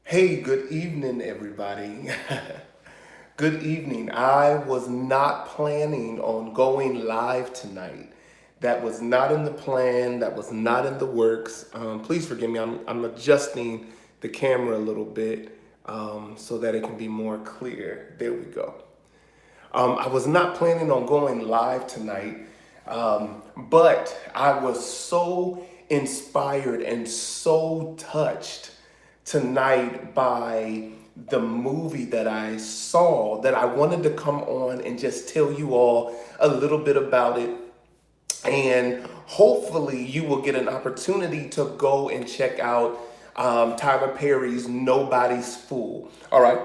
Hey, good evening, everybody. Good evening. I was not planning on going live tonight. That was not in the plan. That was not in the works. Please forgive me. I'm adjusting the camera a little bit so that it can be more clear. There we go. I was not planning on going live tonight, but I was so inspired and so touched tonight by the movie that I saw that I wanted to come on and just tell you all a little bit about it. And hopefully, you will get an opportunity to go and check out Tyler Perry's Nobody's Fool. All right.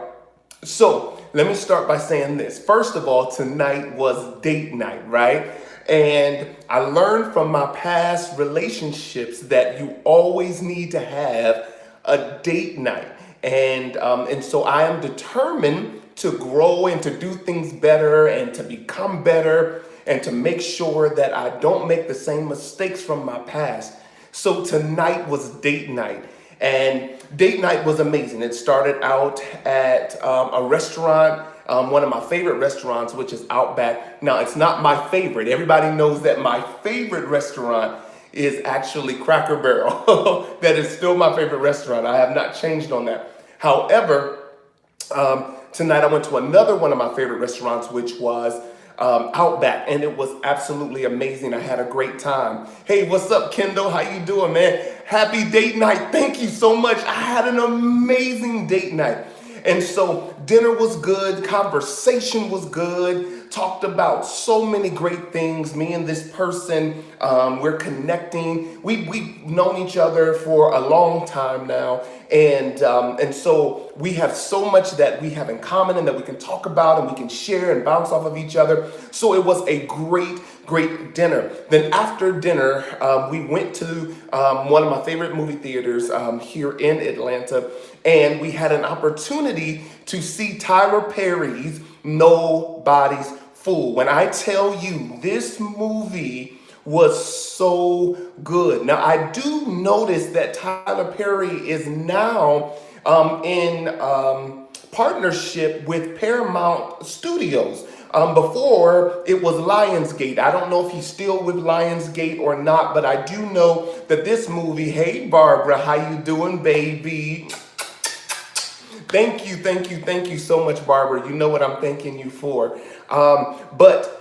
So let me start by saying this. First of all, tonight was date night, right? And I learned from my past relationships that you always need to have a date night. And so I am determined to grow and to do things better and to become better and to make sure that I don't make the same mistakes from my past. So tonight was date night. And date night was amazing. It started out at a restaurant, one of my favorite restaurants, which is Outback. Now, it's not my favorite. Everybody knows that my favorite restaurant is actually Cracker Barrel. That is still my favorite restaurant. I have not changed on that. However, tonight I went to another one of my favorite restaurants, which was Outback, and it was absolutely amazing. I had a great time. Hey, what's up, Kendall? How you doing, man? Happy date night. Thank you so much. I had an amazing date night. And so dinner was good, conversation was good, talked about so many great things. Me and this person, we're connecting. We've known each other for a long time now. And so we have so much that we have in common and that we can talk about and we can share and bounce off of each other. So it was a great dinner. Then after dinner, we went to one of my favorite movie theaters here in Atlanta, and we had an opportunity to see Tyler Perry's Nobody's Fool. When I tell you, this movie was so good. Now, I do notice that Tyler Perry is now in partnership with Paramount Studios. Before it was Lionsgate. I don't know if he's still with Lionsgate or not, but I do know that this movie, hey Barbara, how you doing, baby? Thank you so much, Barbara. You know what I'm thanking you for. But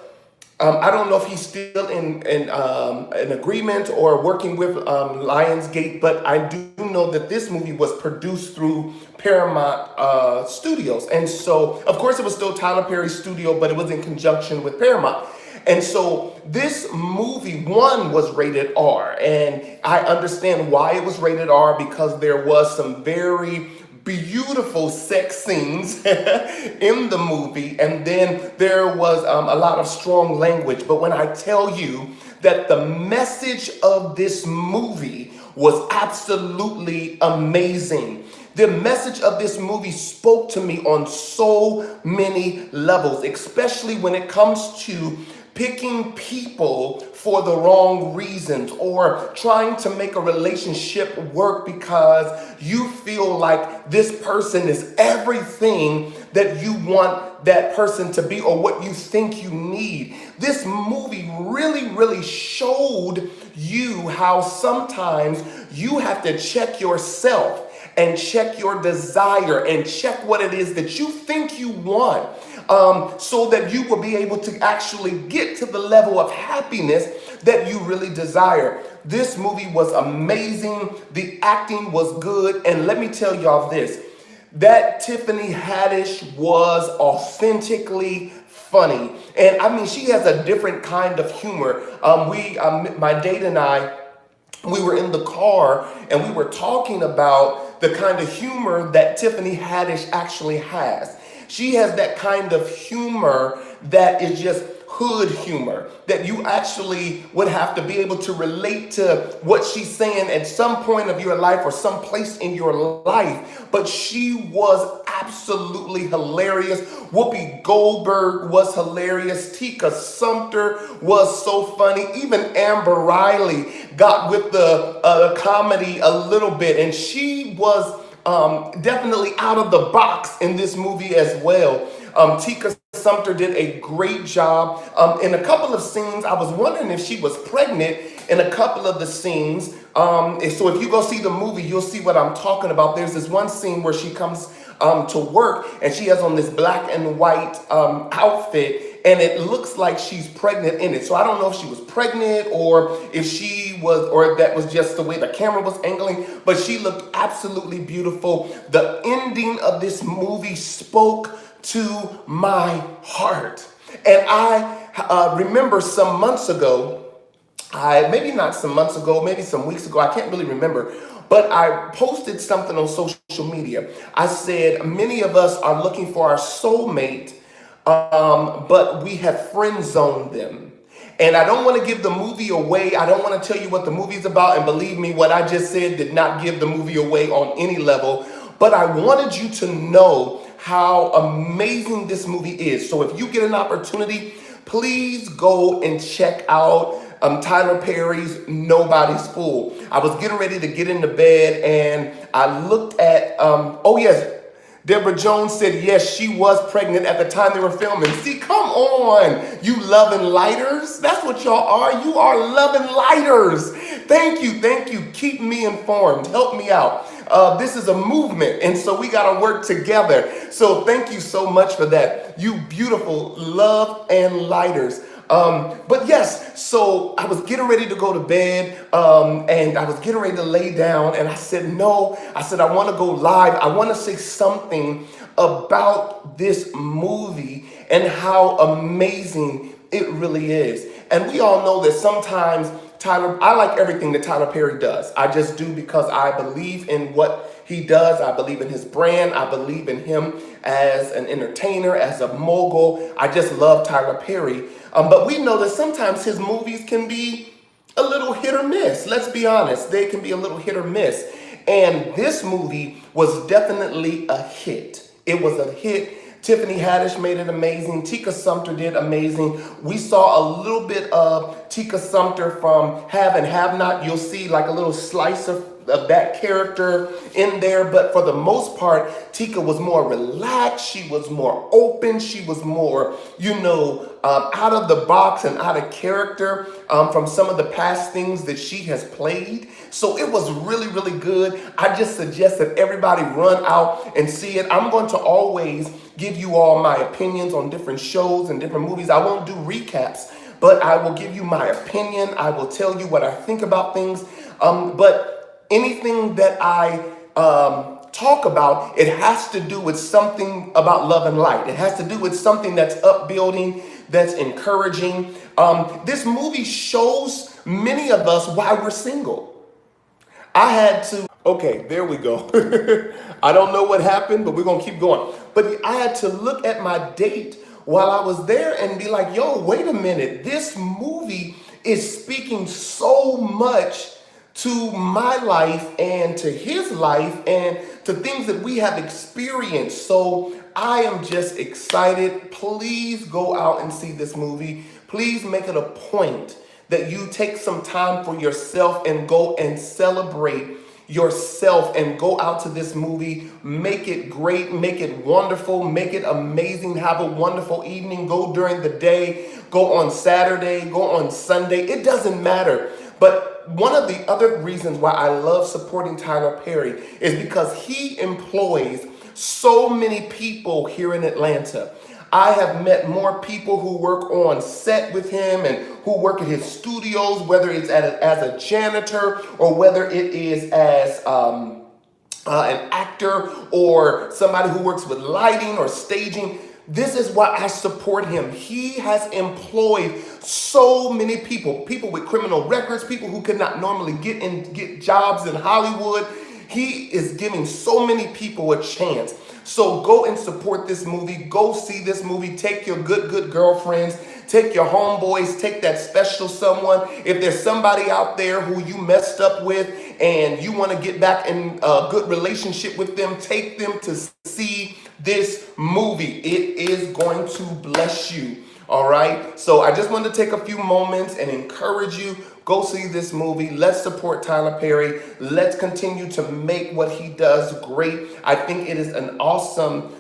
I don't know if he's still in an agreement or working with Lionsgate, but I do know that this movie was produced through Paramount Studios. And so, of course, it was still Tyler Perry's studio, but it was in conjunction with Paramount. And so this movie, one, was rated R. And I understand why it was rated R, because there was some very beautiful sex scenes in the movie, and then there was a lot of strong language. But when I tell you that the message of this movie was absolutely amazing, the message of this movie spoke to me on so many levels, especially when it comes to picking people for the wrong reasons or trying to make a relationship work because you feel like this person is everything that you want that person to be or what you think you need. This movie really showed you how sometimes you have to check yourself and check your desire and check what it is that you think you want, so that you will be able to actually get to the level of happiness that you really desire. This movie was amazing. The acting was good. And let me tell y'all this, that Tiffany Haddish was authentically funny. And I mean, she has a different kind of humor. My date and I, we were in the car and we were talking about the kind of humor that Tiffany Haddish actually has. She has that kind of humor that is just hood humor, that you actually would have to be able to relate to what she's saying at some point of your life or some place in your life. But she was absolutely hilarious. Whoopi Goldberg was hilarious. Tika Sumpter was so funny. Even Amber Riley got with the comedy a little bit, and she was definitely out of the box in this movie as well. Tika Sumpter did a great job in a couple of scenes. I was wondering if she was pregnant in a couple of the scenes. So if you go see the movie, you'll see what I'm talking about. There's this one scene where she comes to work and she has on this black and white outfit, and it looks like she's pregnant in it. So I don't know if she was pregnant or if she was, or if that was just the way the camera was angling, but she looked absolutely beautiful. The ending of this movie spoke to my heart. And I remember some months ago, maybe not some months ago, maybe some weeks ago, I can't really remember, but I posted something on social media. I said, many of us are looking for our soulmate, but we have friend zoned them. And I don't want to give the movie away. I don't want to tell you what the movie's about. And believe me, what I just said did not give the movie away on any level. But I wanted you to know how amazing this movie is. So if you get an opportunity, please go and check out Tyler Perry's Nobody's Fool. I was getting ready to get into bed and I looked at, oh yes, Deborah Jones said, yes, she was pregnant at the time they were filming. See, come on, you loving lighters. That's what y'all are. You are loving lighters. Thank you, thank you. Keep me informed. Help me out. This is a movement, and so we got to work together. So thank you so much for that. You beautiful love and lighters. But yes, so I was getting ready to go to bed, and I was getting ready to lay down, and I said, no, I want to go live. I want to say something about this movie and how amazing it really is. And we all know that sometimes I like everything that Tyler Perry does. I just do because I believe in what he does. I believe in his brand. I believe in him as an entertainer, as a mogul. I just love Tyler Perry. But we know that sometimes his movies can be a little hit or miss. Let's be honest. They can be a little hit or miss. And this movie was definitely a hit. It was a hit. Tiffany Haddish made it amazing. Tika Sumpter did amazing. We saw a little bit of Tika Sumpter from Have and Have Not. You'll see like a little slice of that character in there, but for the most part, Tika was more relaxed. She was more open. She was more, out of the box and out of character from some of the past things that she has played. So it was really, really good. I just suggest that everybody run out and see it. I'm going to always give you all my opinions on different shows and different movies. I won't do recaps, but I will give you my opinion. I will tell you what I think about things. But anything that I talk about, it has to do with something about love and light. It has to do with something that's upbuilding, that's encouraging. This movie shows many of us why we're single. Okay, there we go. I don't know what happened, but we're going to keep going. But I had to look at my date while I was there and be like, yo, wait a minute. This movie is speaking so much to my life and to his life and to things that we have experienced. So I am just excited. Please go out and see this movie. Please make it a point that you take some time for yourself and go and celebrate yourself and go out to this movie. Make it great, make it wonderful, make it amazing. Have a wonderful evening. Go during the day, go on Saturday, go on Sunday. It doesn't matter. But one of the other reasons why I love supporting Tyler Perry is because he employs so many people here in Atlanta. I have met more people who work on set with him and who work at his studios, whether it's as a janitor or whether it is as an actor or somebody who works with lighting or staging. This is why I support him. He has employed so many people with criminal records, people who could not normally get jobs in Hollywood. He is giving so many people a chance. So go and support this movie. Go see this movie. Take your good girlfriends. Take your homeboys. Take that special someone. If there's somebody out there who you messed up with and you want to get back in a good relationship with them, take them to see this movie. It is going to bless you. All right. So I just wanted to take a few moments and encourage you Go see this movie. Let's support Tyler Perry. Let's continue to make what he does great. I think it is an awesome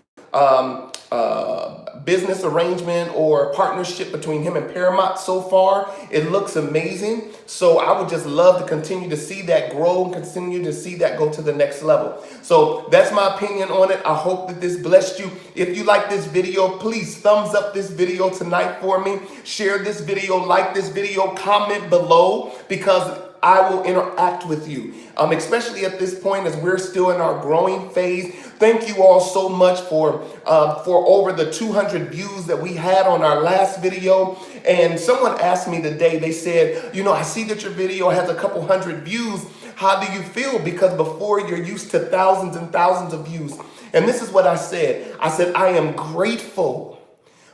business arrangement or partnership between him and Paramount so far. It looks amazing. So I would just love to continue to see that grow and continue to see that go to the next level. So that's my opinion on it. I hope that this blessed you. If you like this video, please thumbs up this video tonight for me. Share this video, like this video, comment below, because I will interact with you, especially at this point as we're still in our growing phase. Thank you all so much for over the 200 views that we had on our last video. And someone asked me today, they said, I see that your video has a couple hundred views. How do you feel? Because before you're used to thousands and thousands of views. And this is what I said. I said, I am grateful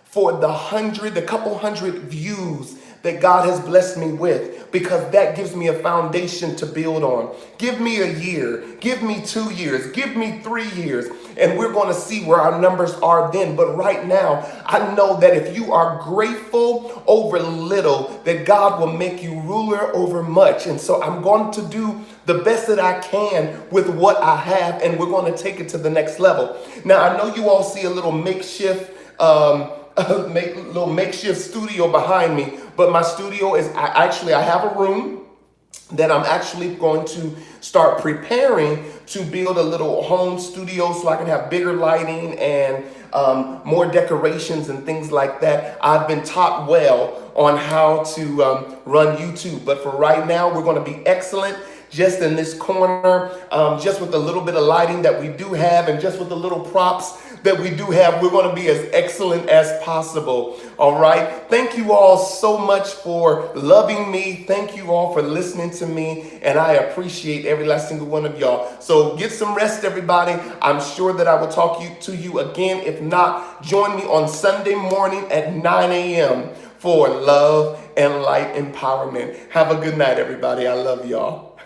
for the couple hundred views that God has blessed me with, because that gives me a foundation to build on. Give me a year, give me 2 years, give me 3 years, and we're going to see where our numbers are then. But right now, I know that if you are grateful over little, that God will make you ruler over much. And so I'm going to do the best that I can with what I have, and we're going to take it to the next level. Now, I know you all see a little makeshift studio behind me, but my studio is I have a room that I'm actually going to start preparing to build a little home studio so I can have bigger lighting and more decorations and things like that. I've been taught well on how to run YouTube, but for right now, we're going to be excellent just in this corner, just with a little bit of lighting that we do have, and just with the little props that we do have, we're going to be as excellent as possible. All right. Thank you all so much for loving me. Thank you all for listening to me. And I appreciate every last single one of y'all. So get some rest, everybody. I'm sure that I will talk to you again. If not, join me on Sunday morning at 9 a.m. for Love and Light Empowerment. Have a good night, everybody. I love y'all.